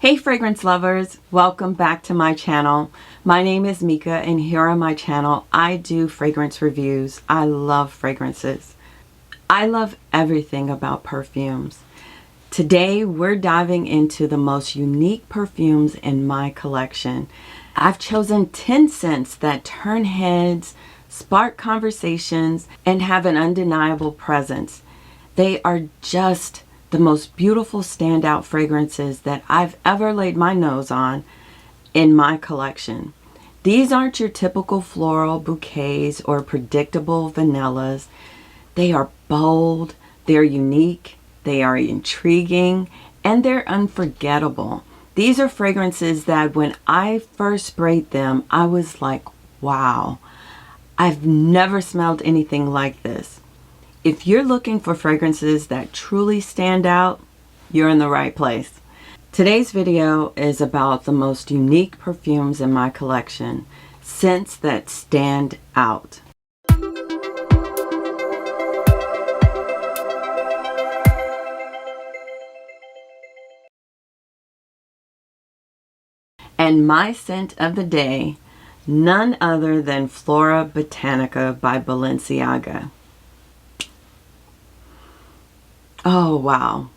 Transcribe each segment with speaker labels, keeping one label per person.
Speaker 1: Hey fragrance lovers, welcome back to my channel. My name is Mika and here on my channel I do fragrance reviews. I love fragrances. I love everything about perfumes. Today we're diving into the most unique perfumes in my collection. I've chosen 10 scents that turn heads, spark conversations, and have an undeniable presence. They are just the most beautiful standout fragrances that I've ever laid my nose on in my collection. These aren't your typical floral bouquets or predictable vanillas. They are bold, they're unique, they are intriguing, and they're unforgettable. These are fragrances that when I first sprayed them, I was like, wow, I've never smelled anything like this. If you're looking for fragrances that truly stand out, you're in the right place. Today's video is about the most unique perfumes in my collection, scents that stand out. And my scent of the day, none other than Florabotanica by Balenciaga. Oh wow,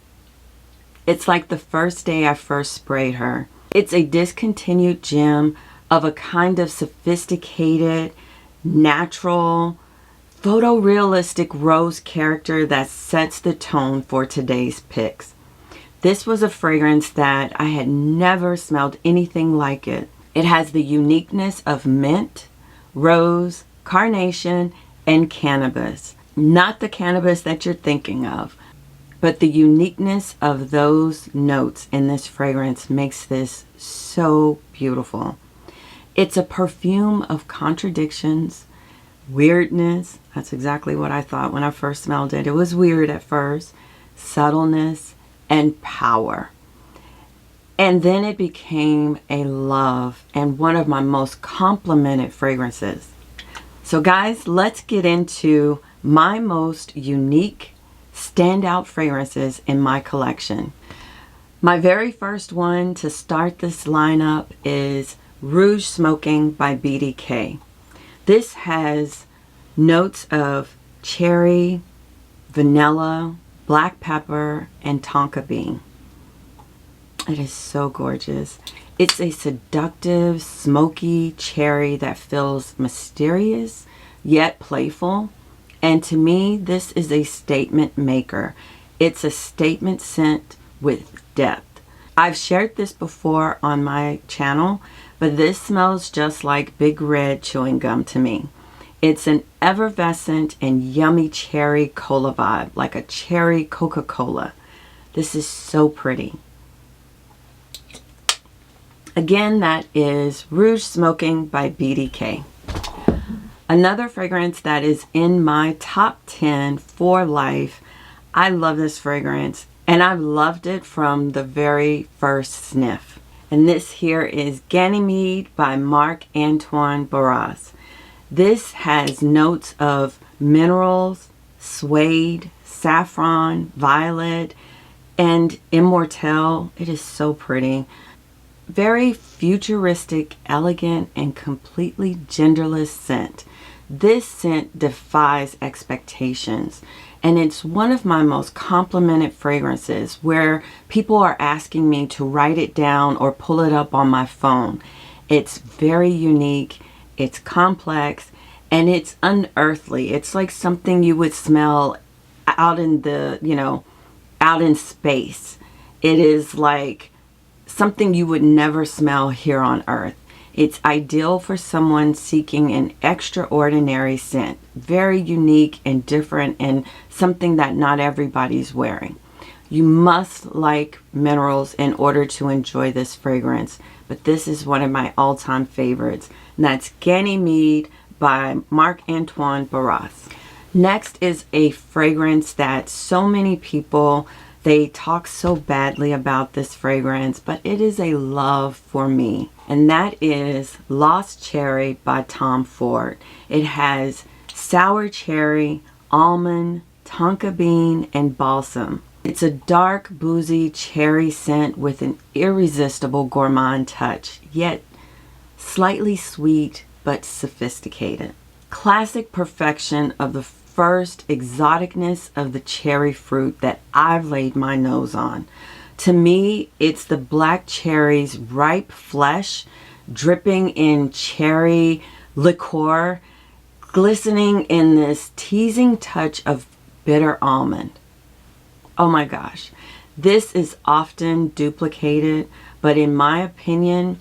Speaker 1: it's like the first day I first sprayed her. It's a discontinued gem of a kind of sophisticated, natural, photorealistic rose character that sets the tone for today's picks. This was a fragrance that I had never smelled anything like it. It has the uniqueness of mint, rose, carnation, and cannabis. Not the cannabis that you're thinking of. But the uniqueness of those notes in this fragrance makes this so beautiful. It's a perfume of contradictions, weirdness. That's exactly what I thought when I first smelled it. It was weird at first. Subtleness and power. And then it became a love and one of my most complimented fragrances. So guys, let's get into my most unique standout fragrances in my collection. My very first one to start this lineup is Rouge Smoking by BDK. This has notes of cherry, vanilla, black pepper, and tonka bean. It is so gorgeous. It's a seductive, smoky cherry that feels mysterious yet playful. And to me, this is a statement maker. It's a statement scent with depth. I've shared this before on my channel, but this smells just like Big Red chewing gum to me. It's an effervescent and yummy cherry cola vibe, like a cherry Coca-Cola. This is so pretty. Again, that is Rouge Smoking by BDK. Another fragrance that is in my top 10 for life. I love this fragrance and I've loved it from the very first sniff. And this here is Ganymede by Marc Antoine-Barrois. This has notes of minerals, suede, saffron, violet, and immortelle. It is so pretty. Very futuristic, elegant, and completely genderless scent. This scent defies expectations, and it's one of my most complimented fragrances where people are asking me to write it down or pull it up on my phone. It's very unique, it's complex, and it's unearthly. It's like something you would smell out in the, out in space. It is like something you would never smell here on earth. It's ideal for someone seeking an extraordinary scent, very unique and different and something that not everybody's wearing. You must like minerals in order to enjoy this fragrance, but this is one of my all-time favorites, and that's Ganymede by Marc Antoine-Barrois. Next is a fragrance that so many people, they talk so badly about this fragrance, but it is a love for me. And that is Lost Cherry by Tom Ford. It has sour cherry, almond, tonka bean, and balsam. It's a dark, boozy cherry scent with an irresistible gourmand touch, yet slightly sweet but sophisticated. Classic perfection of the first exoticness of the cherry fruit that I've laid my nose on. To me, it's the black cherry's ripe flesh dripping in cherry liqueur, glistening in this teasing touch of bitter almond. Oh my gosh, this is often duplicated, but in my opinion,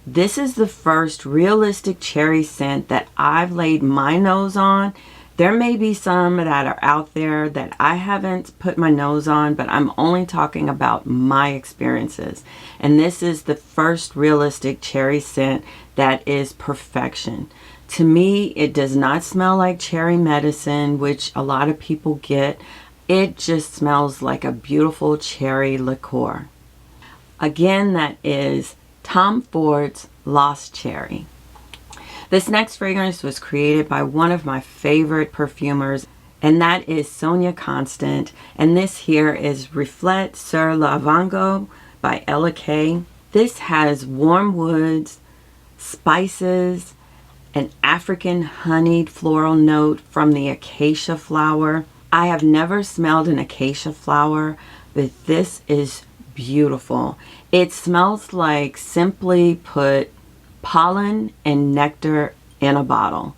Speaker 1: this is the first realistic cherry scent that I've laid my nose on. There may be some that are out there that I haven't put my nose on, but I'm only talking about my experiences. And this is the first realistic cherry scent that is perfection. To me, it does not smell like cherry medicine, which a lot of people get. It just smells like a beautiful cherry liqueur. Again, that is Tom Ford's Lost Cherry. This next fragrance was created by one of my favorite perfumers, and that is Sonia Constant. And this here is Reflet Sir Lavango by Malaquais. This has warm woods, spices, an African honeyed floral note from the acacia flower. I have never smelled an acacia flower, but this is beautiful. It smells like, simply put, pollen and nectar in a bottle.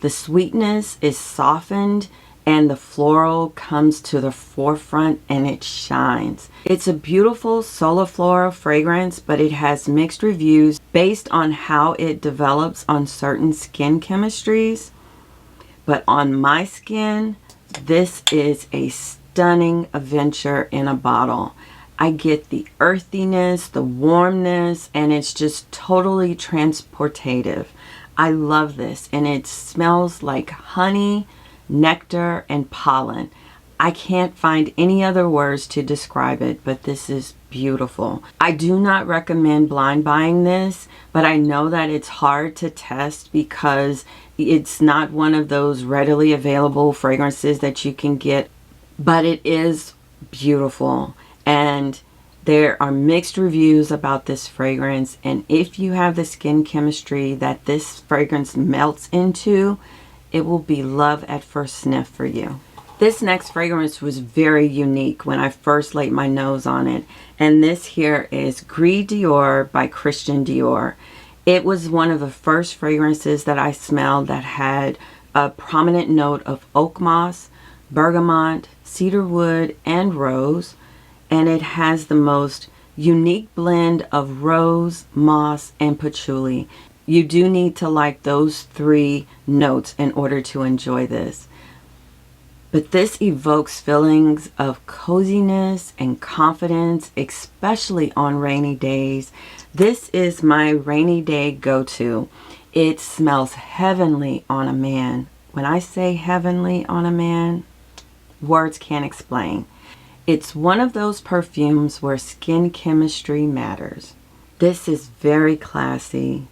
Speaker 1: The sweetness is softened and the floral comes to the forefront and it shines. It's a beautiful soliflora fragrance, but it has mixed reviews based on how it develops on certain skin chemistries. But on my skin, this is a stunning adventure in a bottle. I get the earthiness, the warmness, and it's just totally transportative. I love this, and it smells like honey, nectar, and pollen. I can't find any other words to describe it, but this is beautiful. I do not recommend blind buying this, but I know that it's hard to test because it's not one of those readily available fragrances that you can get, but it is beautiful. And there are mixed reviews about this fragrance, and if you have the skin chemistry that this fragrance melts into, it will be love at first sniff for you. This next fragrance was very unique when I first laid my nose on it, and this here is Gris Dior by Christian Dior. It was one of the first fragrances that I smelled that had a prominent note of oak moss, bergamot, cedar wood, and rose. And it has the most unique blend of rose, moss, and patchouli. You do need to like those three notes in order to enjoy this. But this evokes feelings of coziness and confidence, especially on rainy days. This is my rainy day go-to. It smells heavenly on a man. When I say heavenly on a man, words can't explain. It's one of those perfumes where skin chemistry matters. This is very classy.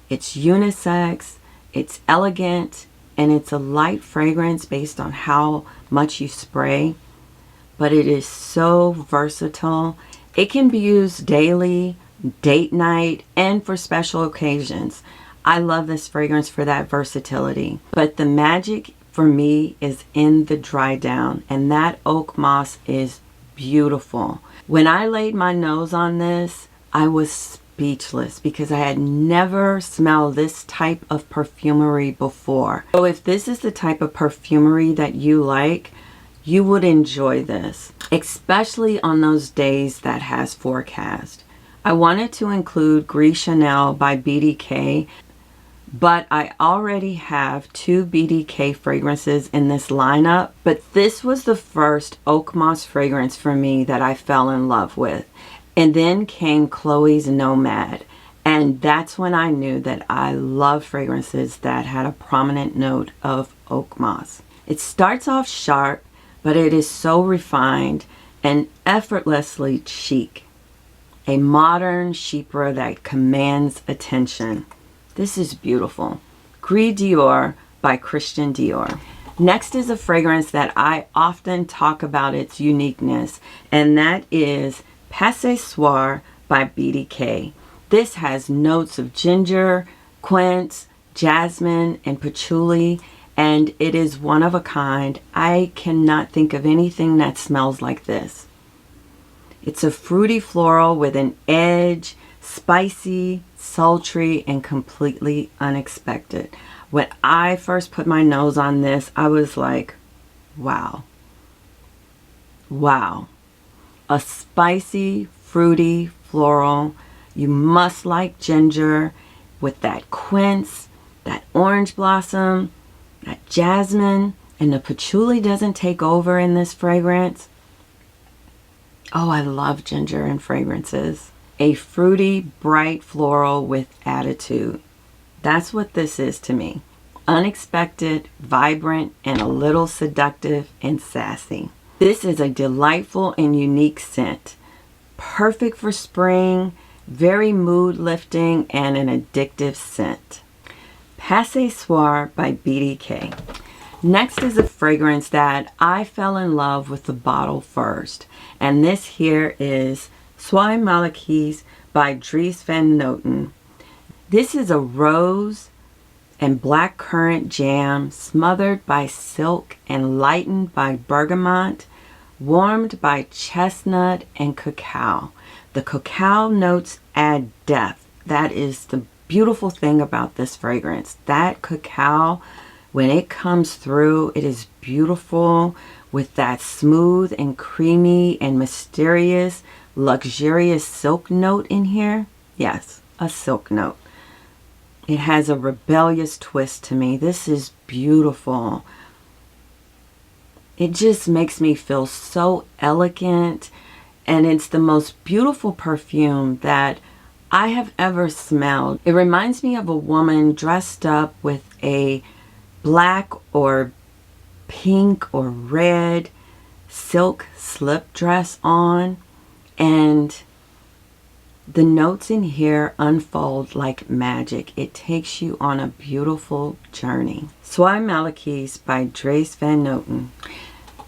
Speaker 1: It's unisex, it's elegant, and it's a light fragrance based on how much you spray. But it is so versatile. It can be used daily, date night, and for special occasions. I love this fragrance for that versatility. But the magic for me is in the dry down, and that oak moss is beautiful. When I laid my nose on this, I was speechless because I had never smelled this type of perfumery before. So if this is the type of perfumery that you like, you would enjoy this, especially on those days that has forecast. I wanted to include Gris Chanel by BDK, but I already have 2 BDK fragrances in this lineup. But this was the first oak moss fragrance for me that I fell in love with. And then came Chloe's Nomad. And that's when I knew that I love fragrances that had a prominent note of oak moss. It starts off sharp, but it is so refined and effortlessly chic. A modern chypre that commands attention. This is beautiful. Gris Dior by Christian Dior. Next is a fragrance that I often talk about its uniqueness, and that is Ce Soir by BDK. This has notes of ginger, quince, jasmine, and patchouli, and it is one of a kind. I cannot think of anything that smells like this. It's a fruity floral with an edge, spicy, sultry, and completely unexpected. When I first put my nose on this, I was like, wow. Wow. A spicy, fruity floral. You must like ginger with that quince, that orange blossom, that jasmine, and the patchouli doesn't take over in this fragrance. Oh, I love ginger in fragrances. A fruity, bright floral with attitude. That's what this is to me. Unexpected, vibrant, and a little seductive and sassy. This is a delightful and unique scent. Perfect for spring, very mood lifting, and an addictive scent. Ce Soir by BDK. Next is a fragrance that I fell in love with the bottle first. And this here is Swain Malakis by Dries van Noten. This is a rose and black currant jam smothered by silk and lightened by bergamot, warmed by chestnut and cacao. The cacao notes add depth. That is the beautiful thing about this fragrance. That cacao, when it comes through, it is beautiful with that smooth and creamy and mysterious, luxurious silk note in here. Yes, a silk note. It has a rebellious twist to me. This is beautiful. It just makes me feel so elegant, and it's the most beautiful perfume that I have ever smelled. It reminds me of a woman dressed up with a black or pink or red silk slip dress on, and the notes in here unfold like magic. It takes you on a beautiful journey. Swain Malakis by Dries van Noten.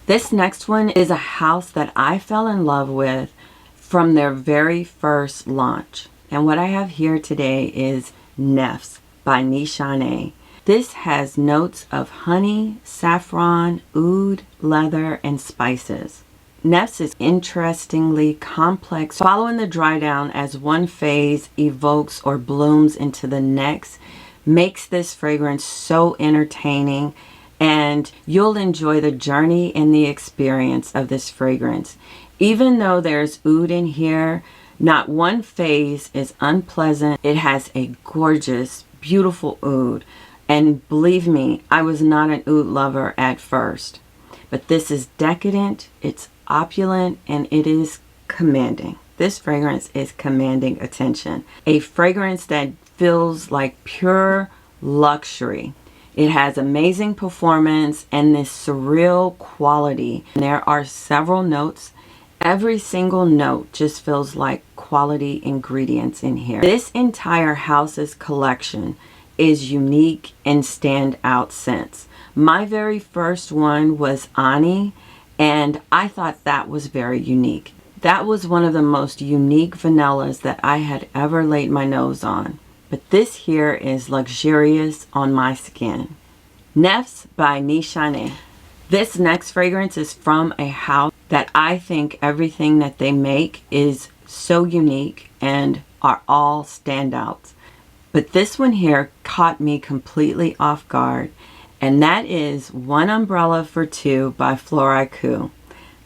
Speaker 1: This next one is a house that I fell in love with from their very first launch. And what I have here today is Nefs by Nishane. This has notes of honey, saffron, oud, leather, and spices. Nefs is interestingly complex, following the dry down as one phase evokes or blooms into the next, makes this fragrance so entertaining, and you'll enjoy the journey and the experience of this fragrance. Even though there's oud in here, not one phase is unpleasant. It has a gorgeous, beautiful oud. And believe me, I was not an oud lover at first. But this is decadent, it's opulent, and it is commanding. This fragrance is commanding attention. A fragrance that feels like pure luxury. It has amazing performance and this surreal quality. There are several notes. Every single note just feels like quality ingredients in here. This entire house's collection is unique and standout scents. My very first one was Ani, and I thought that was very unique. That was one of the most unique vanillas that I had ever laid my nose on. But this here is luxurious on my skin. Nefs by Nishane. This next fragrance is from a house that I think everything that they make is so unique and are all standouts. But this one here caught me completely off guard, and that is One Umbrella for Two by Flora Coup.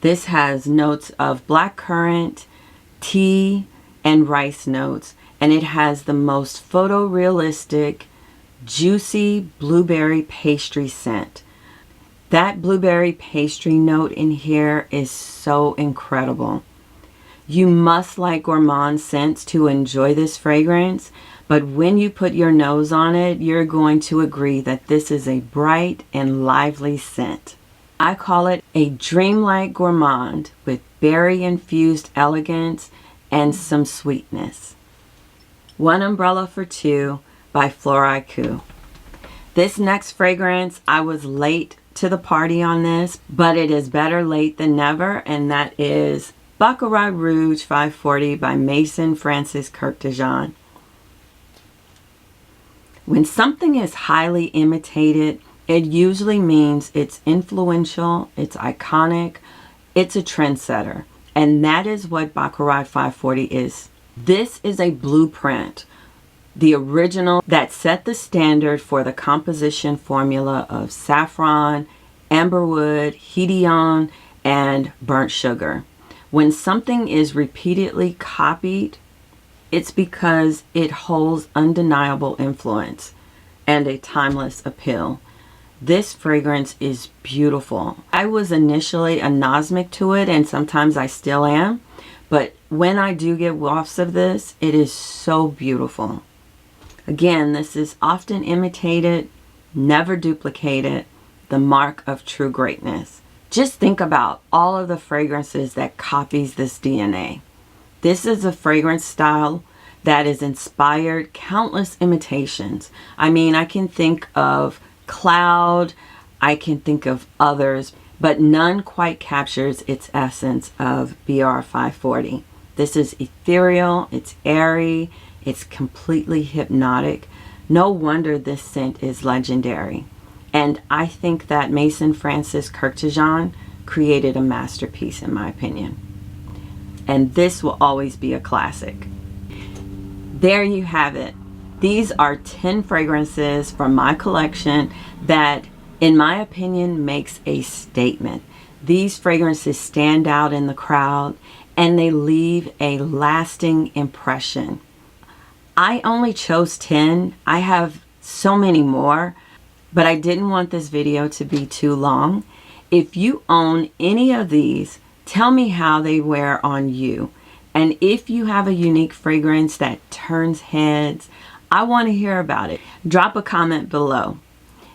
Speaker 1: This has notes of blackcurrant, tea, and rice notes, and it has the most photorealistic, juicy blueberry pastry scent. That blueberry pastry note in here is so incredible. You must like gourmand scents to enjoy this fragrance, but when you put your nose on it, you're going to agree that this is a bright and lively scent. I call it a dreamlike gourmand with berry-infused elegance and some sweetness. One Umbrella for Two by Floraïku. This next fragrance, I was late to the party on this, but it is better late than never, and that is Buckaro Rouge 540 by Maison Francis Kurkdjian. When something is highly imitated, it usually means it's influential, it's iconic, it's a trendsetter. And that is what Buckaro 540 is. This is a blueprint, the original that set the standard for the composition formula of saffron, amberwood, hedione, and burnt sugar. When something is repeatedly copied, it's because it holds undeniable influence and a timeless appeal. This fragrance is beautiful. I was initially anosmic to it, and sometimes I still am, but when I do get wafts of this, it is so beautiful. Again, this is often imitated, never duplicated, the mark of true greatness. Just think about all of the fragrances that copies this DNA. This is a fragrance style that has inspired countless imitations. I mean, I can think of Cloud, I can think of others, but none quite captures its essence of BR 540. This is ethereal, it's airy, it's completely hypnotic. No wonder this scent is legendary. And I think that Maison Francis Kurkdjian created a masterpiece, in my opinion. And this will always be a classic. There you have it. These are 10 fragrances from my collection that, in my opinion, makes a statement. These fragrances stand out in the crowd and they leave a lasting impression. I only chose 10. I have so many more, but I didn't want this video to be too long. If you own any of these, tell me how they wear on you. And if you have a unique fragrance that turns heads, I want to hear about it. Drop a comment below.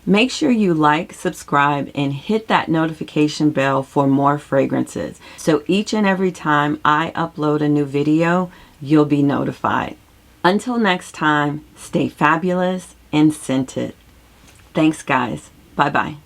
Speaker 1: Make sure you like, subscribe, and hit that notification bell for more fragrances. So each and every time I upload a new video, you'll be notified. Until next time, stay fabulous and scented. Thanks guys. Bye bye.